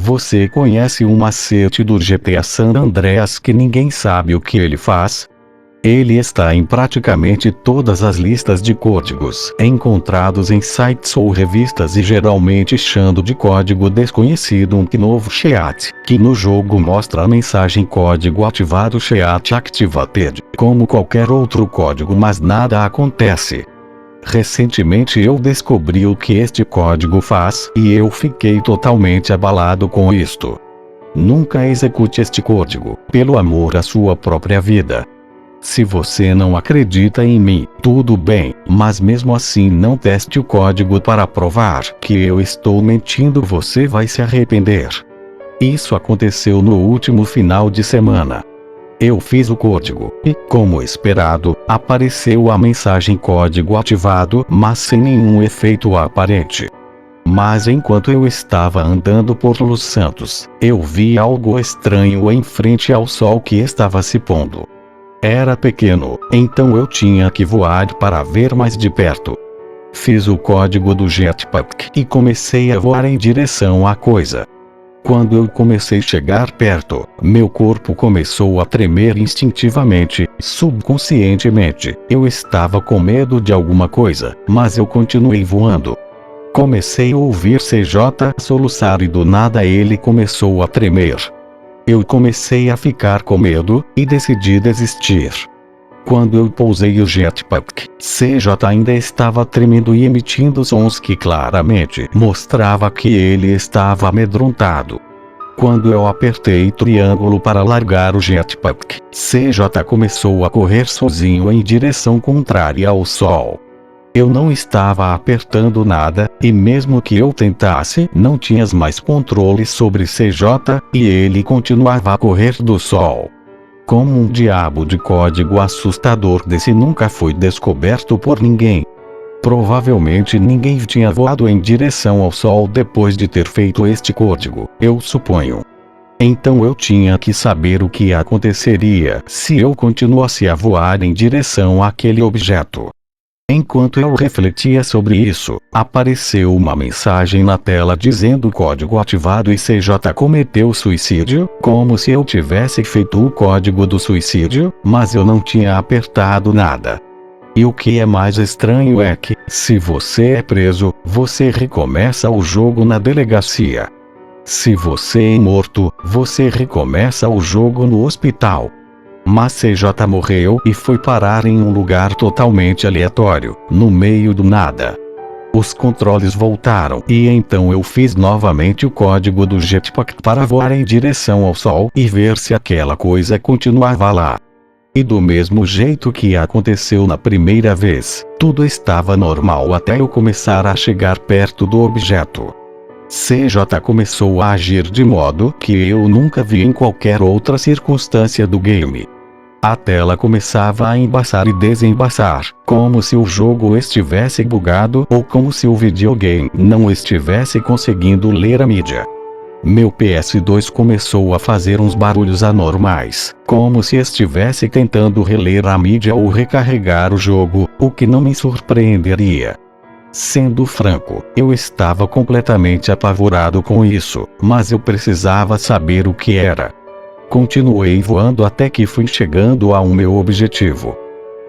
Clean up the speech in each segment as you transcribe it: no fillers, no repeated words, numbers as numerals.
Você conhece um macete do GTA San Andreas que ninguém sabe o que ele faz? Ele está em praticamente todas as listas de códigos encontrados em sites ou revistas e geralmente chamando de código desconhecido um novo Sheet, que no jogo mostra a mensagem código ativado Sheet Activated, como qualquer outro código, mas nada acontece. Recentemente eu descobri o que este código faz e eu fiquei totalmente abalado com isto. Nunca execute este código, pelo amor à sua própria vida. Se você não acredita em mim, tudo bem, mas mesmo assim não teste o código para provar que eu estou mentindo. Você vai se arrepender. Isso aconteceu no último final de semana. Eu fiz o código e, como esperado, apareceu a mensagem código ativado, mas sem nenhum efeito aparente. Mas enquanto eu estava andando por Los Santos, eu vi algo estranho em frente ao sol que estava se pondo. Era pequeno, então eu tinha que voar para ver mais de perto. Fiz o código do jetpack e comecei a voar em direção à coisa. Quando eu comecei a chegar perto, meu corpo começou a tremer instintivamente, subconscientemente. Eu estava com medo de alguma coisa, mas eu continuei voando. Comecei a ouvir CJ soluçar e do nada ele começou a tremer. Eu comecei a ficar com medo, e decidi desistir. Quando eu pousei o jetpack, CJ ainda estava tremendo e emitindo sons que claramente mostrava que ele estava amedrontado. Quando eu apertei triângulo para largar o jetpack, CJ começou a correr sozinho em direção contrária ao sol. Eu não estava apertando nada, e mesmo que eu tentasse, não tinha mais controle sobre CJ, e ele continuava a correr do sol. Como um diabo de código assustador desse nunca foi descoberto por ninguém. Provavelmente ninguém tinha voado em direção ao sol depois de ter feito este código, eu suponho. Então eu tinha que saber o que aconteceria se eu continuasse a voar em direção àquele objeto. Enquanto eu refletia sobre isso, apareceu uma mensagem na tela dizendo código ativado e CJ cometeu suicídio, como se eu tivesse feito o código do suicídio, mas eu não tinha apertado nada. E o que é mais estranho é que, se você é preso, você recomeça o jogo na delegacia. Se você é morto, você recomeça o jogo no hospital. Mas CJ morreu e foi parar em um lugar totalmente aleatório, no meio do nada. Os controles voltaram e então eu fiz novamente o código do jetpack para voar em direção ao sol e ver se aquela coisa continuava lá. E do mesmo jeito que aconteceu na primeira vez, tudo estava normal até eu começar a chegar perto do objeto. CJ começou a agir de modo que eu nunca vi em qualquer outra circunstância do game. A tela começava a embaçar e desembaçar, como se o jogo estivesse bugado ou como se o videogame não estivesse conseguindo ler a mídia. Meu PS2 começou a fazer uns barulhos anormais, como se estivesse tentando reler a mídia ou recarregar o jogo, o que não me surpreenderia. Sendo franco, eu estava completamente apavorado com isso, mas eu precisava saber o que era. Continuei voando até que fui chegando ao meu objetivo.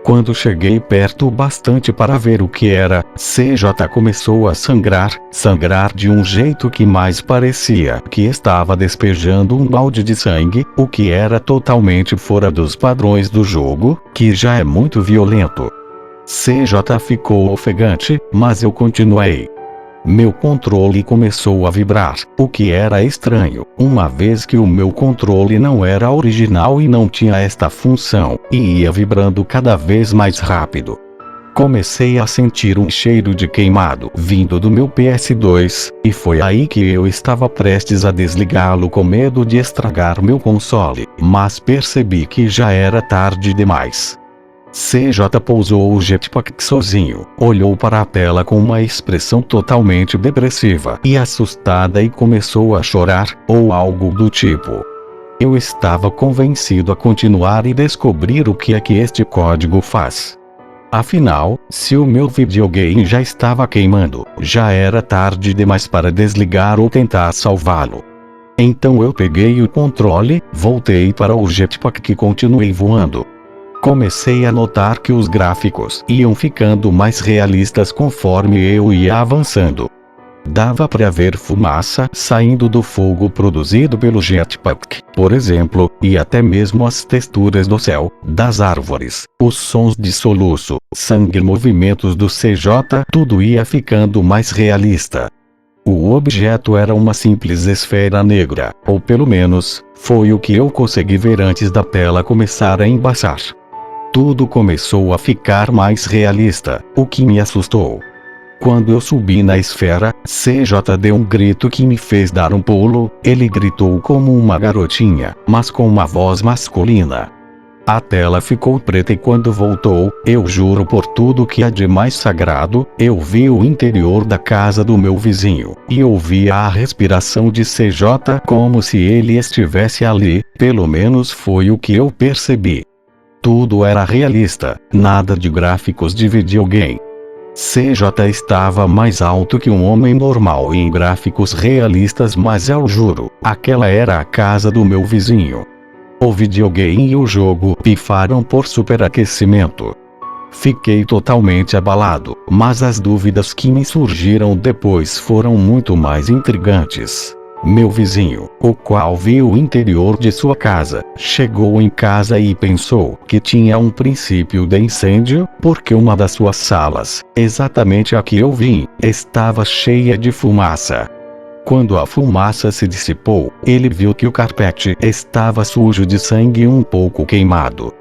Quando cheguei perto bastante para ver o que era, CJ começou a sangrar de um jeito que mais parecia que estava despejando um balde de sangue, o que era totalmente fora dos padrões do jogo, que já é muito violento. CJ ficou ofegante, mas eu continuei. Meu controle começou a vibrar, o que era estranho, uma vez que o meu controle não era original e não tinha esta função, e ia vibrando cada vez mais rápido. Comecei a sentir um cheiro de queimado vindo do meu PS2, e foi aí que eu estava prestes a desligá-lo com medo de estragar meu console, mas percebi que já era tarde demais. CJ pousou o jetpack sozinho, olhou para a tela com uma expressão totalmente depressiva e assustada e começou a chorar, ou algo do tipo. Eu estava convencido a continuar e descobrir o que é que este código faz. Afinal, se o meu videogame já estava queimando, já era tarde demais para desligar ou tentar salvá-lo. Então eu peguei o controle, voltei para o jetpack e continuei voando. Comecei a notar que os gráficos iam ficando mais realistas conforme eu ia avançando. Dava para ver fumaça saindo do fogo produzido pelo jetpack, por exemplo, e até mesmo as texturas do céu, das árvores, os sons de soluço, sangue e movimentos do CJ, tudo ia ficando mais realista. O objeto era uma simples esfera negra, ou pelo menos, foi o que eu consegui ver antes da tela começar a embaçar. Tudo começou a ficar mais realista, o que me assustou. Quando eu subi na esfera, CJ deu um grito que me fez dar um pulo. Ele gritou como uma garotinha, mas com uma voz masculina. A tela ficou preta e quando voltou, eu juro por tudo que há de mais sagrado, eu vi o interior da casa do meu vizinho, e ouvia a respiração de CJ como se ele estivesse ali, pelo menos foi o que eu percebi. Tudo era realista, nada de gráficos de videogame. CJ estava mais alto que um homem normal em gráficos realistas, mas eu juro, aquela era a casa do meu vizinho. O videogame e o jogo pifaram por superaquecimento. Fiquei totalmente abalado, mas as dúvidas que me surgiram depois foram muito mais intrigantes. Meu vizinho, o qual viu o interior de sua casa, chegou em casa e pensou que tinha um princípio de incêndio, porque uma das suas salas, exatamente a que eu vim, estava cheia de fumaça. Quando a fumaça se dissipou, ele viu que o carpete estava sujo de sangue e um pouco queimado.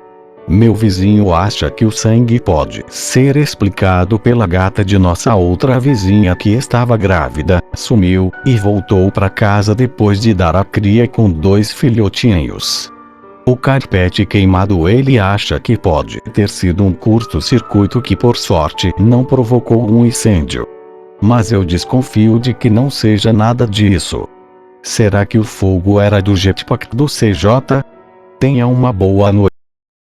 Meu vizinho acha que o sangue pode ser explicado pela gata de nossa outra vizinha que estava grávida, sumiu e voltou para casa depois de dar à cria com 2 filhotinhos. O carpete queimado ele acha que pode ter sido um curto-circuito que por sorte não provocou um incêndio. Mas eu desconfio de que não seja nada disso. Será que o fogo era do jetpack do CJ? Tenha uma boa noite.